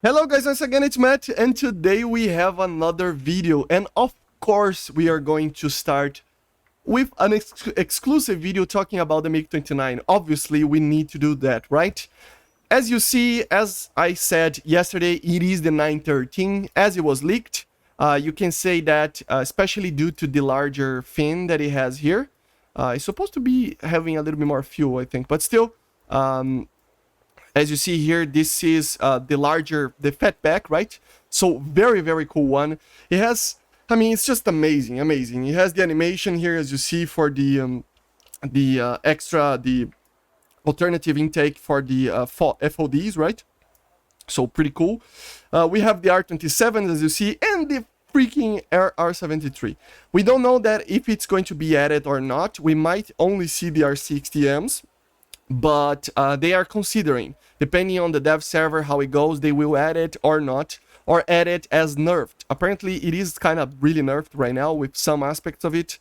Hello guys, once again it's Matt, and today we have another video, and of course we are going to start with an exclusive video talking about the MiG-29. Obviously we need to do that, right? As you see, as I said yesterday, it is the 913 as it was leaked. You can say that especially due to the larger fin that it has here. It's supposed to be having a little bit more fuel, I think, but still, as you see here, this is the fatback, right? So very, very cool one. It has, I mean, it's just amazing. It has the animation here, as you see, for the alternative intake for the FODs, right? So pretty cool. We have the R27, as you see, and the freaking R73. We don't know that if it's going to be added or not. We might only see the R60Ms. But they are considering, depending on the dev server, how it goes, they will add it or not, or add it as nerfed. Apparently, it is kind of really nerfed right now with some aspects of it.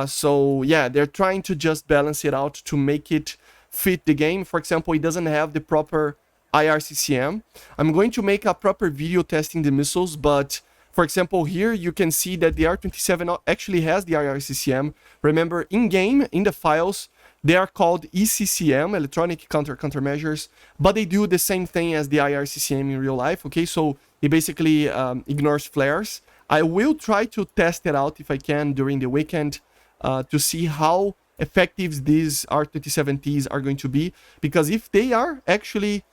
So yeah, they're trying to just balance it out to make it fit the game. For example, it doesn't have the proper IRCCM. I'm going to make a proper video testing the missiles, but for example, here you can see that the R27 actually has the IRCCM. Remember, in-game, in the files, they are called ECCM, Electronic Countermeasures, but they do the same thing as the IRCCM in real life, okay? So it basically ignores flares. I will try to test it out if I can during the weekend to see how effective these R27Ts are going to be, because if they are actually,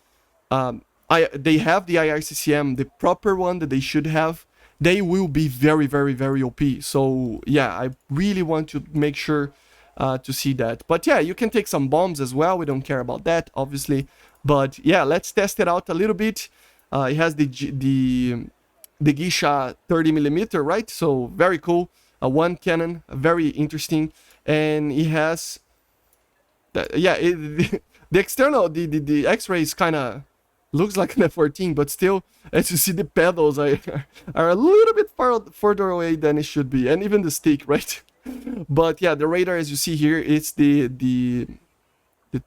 they have the IRCCM, the proper one that they should have, they will be very, very, very OP. So yeah, I really want to make sure to see that. But yeah, you can take some bombs as well. We don't care about that, obviously. But yeah, let's test it out a little bit. It has the Gisha 30mm, right? So very cool. One cannon, very interesting, and it has the external, the X-ray is kind of looks like an F-14, but still, as you see, the pedals are a little bit further away than it should be, and even the stick, right? But yeah, the radar, as you see here, it's the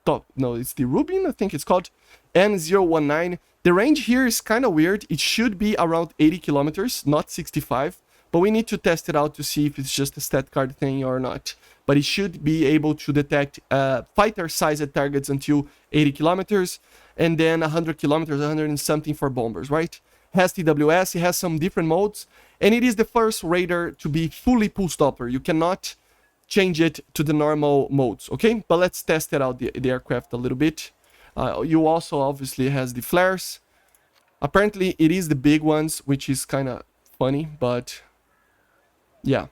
top, no, it's the Rubin, I think it's called, N019. The range here is kind of weird. It should be around 80 kilometers, not 65, but we need to test it out to see if it's just a stat card thing or not. But it should be able to detect fighter-sized targets until 80 kilometers, and then 100 kilometers, 100 and something for bombers, right? Has TWS, it has some different modes, and it is the first radar to be fully pull stopper. You cannot change it to the normal modes, okay? But let's test it out, the aircraft a little bit. You also obviously has the flares. Apparently it is the big ones, which is kind of funny, but yeah.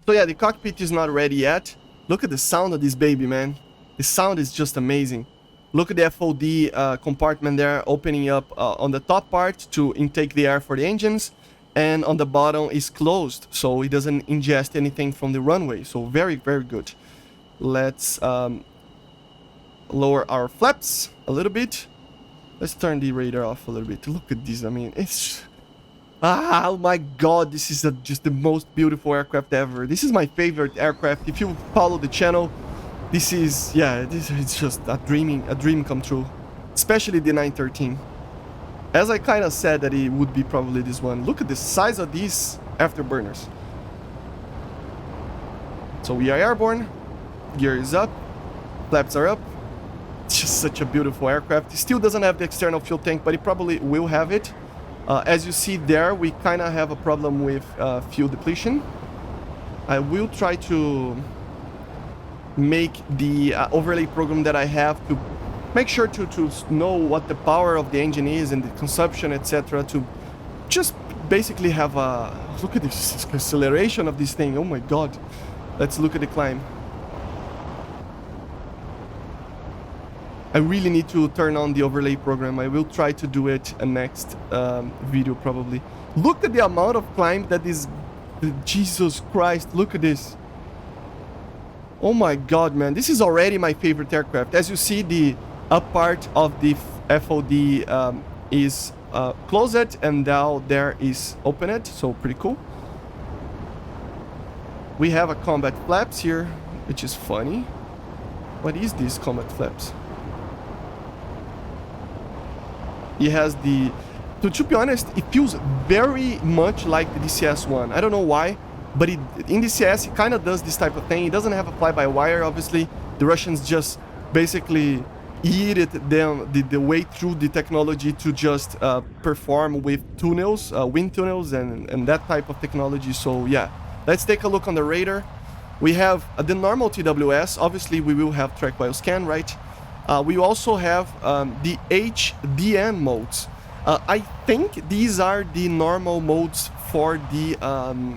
So yeah, the cockpit is not ready yet. Look at the sound of this baby, man. The sound is just amazing. Look at the FOD compartment there, opening up on the top part to intake the air for the engines, and on the bottom is closed, so it doesn't ingest anything from the runway. So very, very good. Let's lower our flaps a little bit. Let's turn the radar off a little bit. Look at this, I mean, it's... oh my god, this is just the most beautiful aircraft ever. This is my favorite aircraft. If you follow the channel, this is, yeah, it's just a dream come true. Especially the 913. As I kind of said that it would be probably this one. Look at the size of these afterburners. So we are airborne. Gear is up. Flaps are up. It's just such a beautiful aircraft. It still doesn't have the external fuel tank, but it probably will have it. As you see there, we kind of have a problem with fuel depletion. I will try to make the overlay program that I have to make sure to know what the power of the engine is and the consumption, etc. To just basically have a look at this acceleration of this thing. Oh my god. Let's look at the climb. I really need to turn on the overlay program. I will try to do it in next video probably. Look at the amount of climb that is... Jesus Christ, look at this. Oh my god, man. This is already my favorite aircraft. As you see, the up part of the FOD is closed, and now there is opened, so pretty cool. We have a combat flaps here, which is funny. What is this combat flaps? He has the to be honest, it feels very much like the DCS one. I don't know why, but in DCS, it kind of does this type of thing. It doesn't have a fly-by-wire, obviously. The Russians just basically yeeted them the way through the technology to just perform with tunnels, wind tunnels, and that type of technology. So yeah, let's take a look on the radar. We have the normal TWS. Obviously, we will have track while scan, right? We also have the HDM modes. I think these are the normal modes for the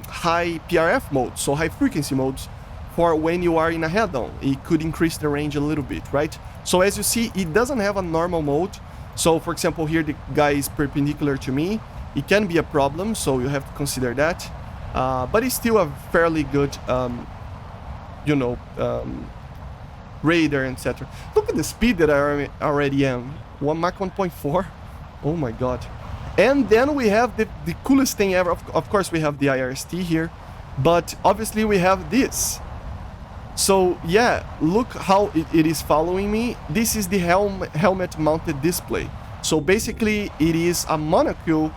high PRF modes, so high frequency modes, for when you are in a head-on. It could increase the range a little bit, right? So as you see, it doesn't have a normal mode. So for example, here the guy is perpendicular to me. It can be a problem, so you have to consider that. But it's still a fairly good, you know, radar, etc. Look at the speed that I already am. Mach 1.4. Oh my god. And then we have the coolest thing ever. Of course, we have the IRST here, but obviously we have this. So yeah, look how it is following me. This is the helmet mounted display. So basically it is a monocle.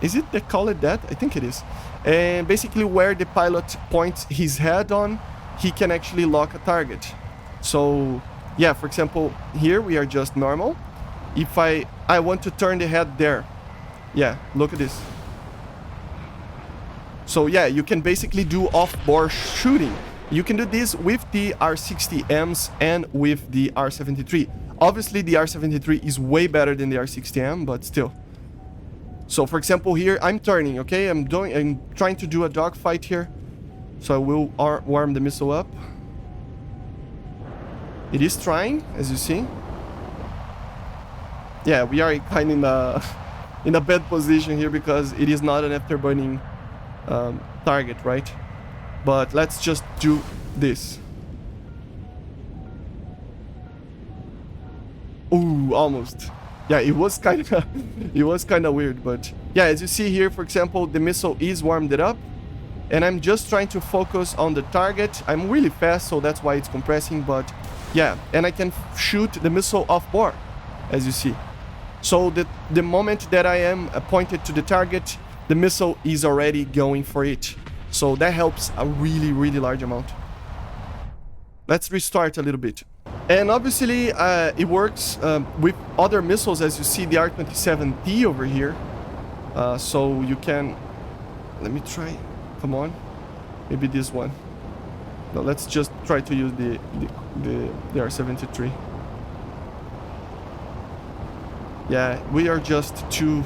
Is it, they call it that? I think it is. And basically where the pilot points his head on, he can actually lock a target. So yeah, for example, here we are just normal. If I want to turn the head there, yeah, look at this. So yeah, you can basically do off-bore shooting. You can do this with the R60Ms and with the R73. Obviously, the R73 is way better than the R60M, but still. So for example, here I'm turning, okay? I'm trying to do a dogfight here. So I will warm the missile up. It is trying, as you see. Yeah, we are kind of in a bad position here because it is not an afterburning target, right? But let's just do this. Ooh, almost. Yeah, it was kind of weird, but yeah, as you see here, for example, the missile is warmed up, and I'm just trying to focus on the target. I'm really fast, so that's why it's compressing, but yeah, and I can shoot the missile off board, as you see. So the moment that I am pointed to the target, the missile is already going for it. So that helps a really, really large amount. Let's restart a little bit. And obviously, it works with other missiles, as you see the R27T over here. So you can... Let me try. Come on. Maybe this one. No, let's just try to use the R73. Yeah, we are just too...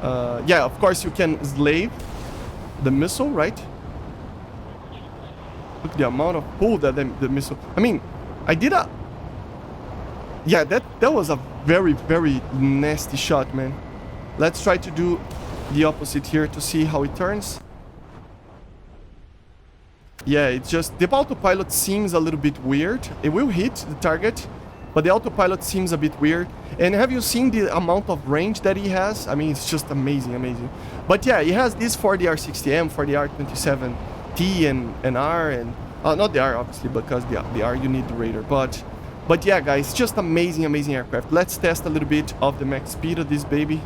yeah, of course you can slave the missile, right? Look the amount of pull that the missile... I mean, I did a... Yeah, that was a very, very nasty shot, man. Let's try to do the opposite here to see how it turns. Yeah, it's just... The autopilot seems a little bit weird. It will hit the target, but the autopilot seems a bit weird. And have you seen the amount of range that he has? I mean, it's just amazing, amazing. But yeah, he has this for the R60M, for the R27T and R, and... not the R, obviously, because the R, you need the radar. But yeah, guys, just amazing, amazing aircraft. Let's test a little bit of the max speed of this baby.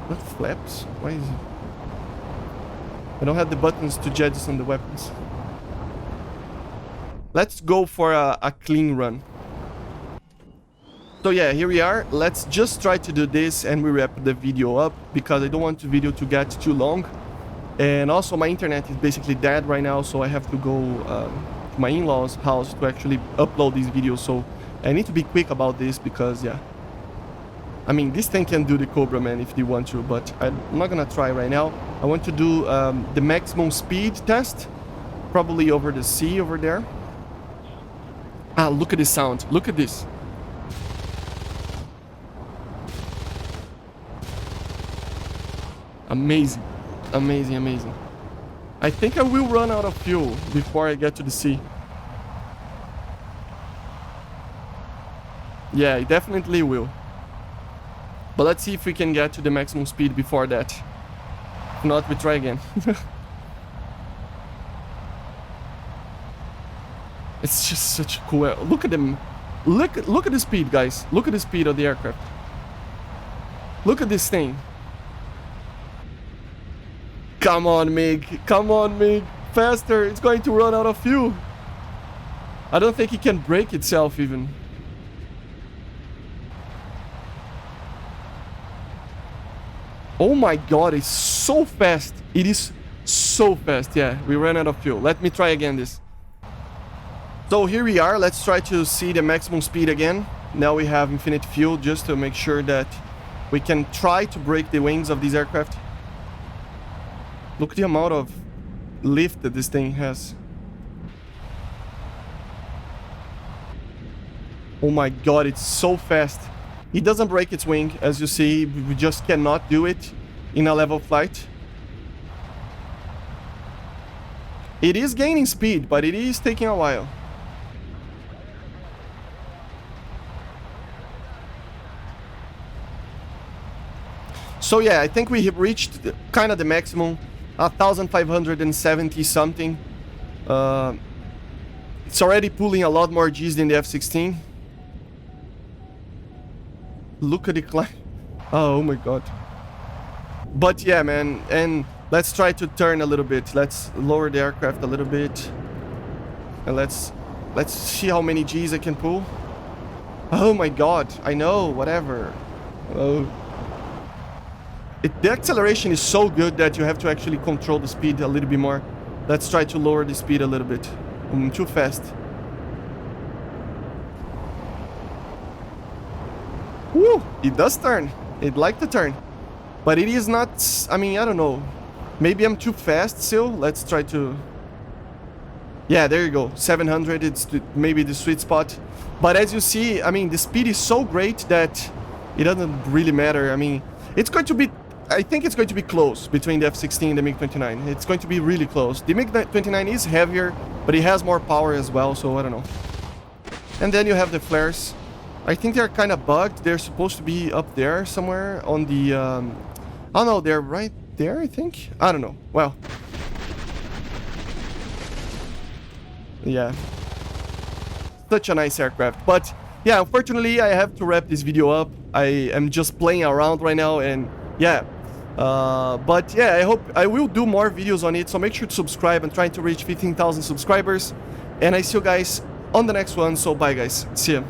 What flaps? Why is it? I don't have the buttons to jettison the weapons. Let's go for a clean run. So yeah, here we are. Let's just try to do this and we wrap the video up because I don't want the video to get too long. And also my internet is basically dead right now, so I have to go to my in-laws' house to actually upload these videos. So I need to be quick about this because, yeah. I mean, this thing can do the Cobra, man, if they want to, but I'm not gonna try right now. I want to do the maximum speed test, probably over the sea over there. Ah, look at this sound. Look at this. Amazing. Amazing, amazing. I think I will run out of fuel before I get to the sea. Yeah, it definitely will. But let's see if we can get to the maximum speed before that. If not, we try again. It's just such a cool... Look at them. Look at the speed, guys. Look at the speed of the aircraft. Look at this thing. Come on, MiG. Come on, MiG. Faster. It's going to run out of fuel. I don't think it can break itself even. Oh my god, it's so fast. It is so fast. Yeah, we ran out of fuel. Let me try again this. So here we are. Let's try to see the maximum speed again. Now we have infinite fuel just to make sure that we can try to break the wings of this aircraft. Look at the amount of lift that this thing has. Oh my god, it's so fast. It doesn't break its wing, as you see. We just cannot do it in a level flight. It is gaining speed, but it is taking a while. So yeah, I think we have reached kind of the maximum, 1,570 something. It's already pulling a lot more Gs than the F-16. Look at the climb. Oh my god. But yeah, man, and let's try to turn a little bit. Let's lower the aircraft a little bit. And let's see how many Gs I can pull. Oh my god, I know, whatever. Oh. The acceleration is so good that you have to actually control the speed a little bit more. Let's try to lower the speed a little bit. I'm too fast. Woo! It does turn. It likes to turn. But it is not... I mean, I don't know. Maybe I'm too fast still. Let's try to... Yeah, there you go. 700, it's maybe the sweet spot. But as you see, I mean, the speed is so great that it doesn't really matter. I mean, it's going to be... I think it's going to be close between the F-16 and the MiG-29. It's going to be really close. The MiG-29 is heavier, but it has more power as well, so I don't know. And then you have the flares. I think they're kind of bugged. They're supposed to be up there somewhere on the... Oh no, they're right there, I think? I don't know. Well. Yeah. Such a nice aircraft. But yeah, unfortunately, I have to wrap this video up. I am just playing around right now and yeah. But yeah, I hope I will do more videos on it, so make sure to subscribe. I'm trying to reach 15,000 subscribers, and I see you guys on the next one. So bye guys, see ya.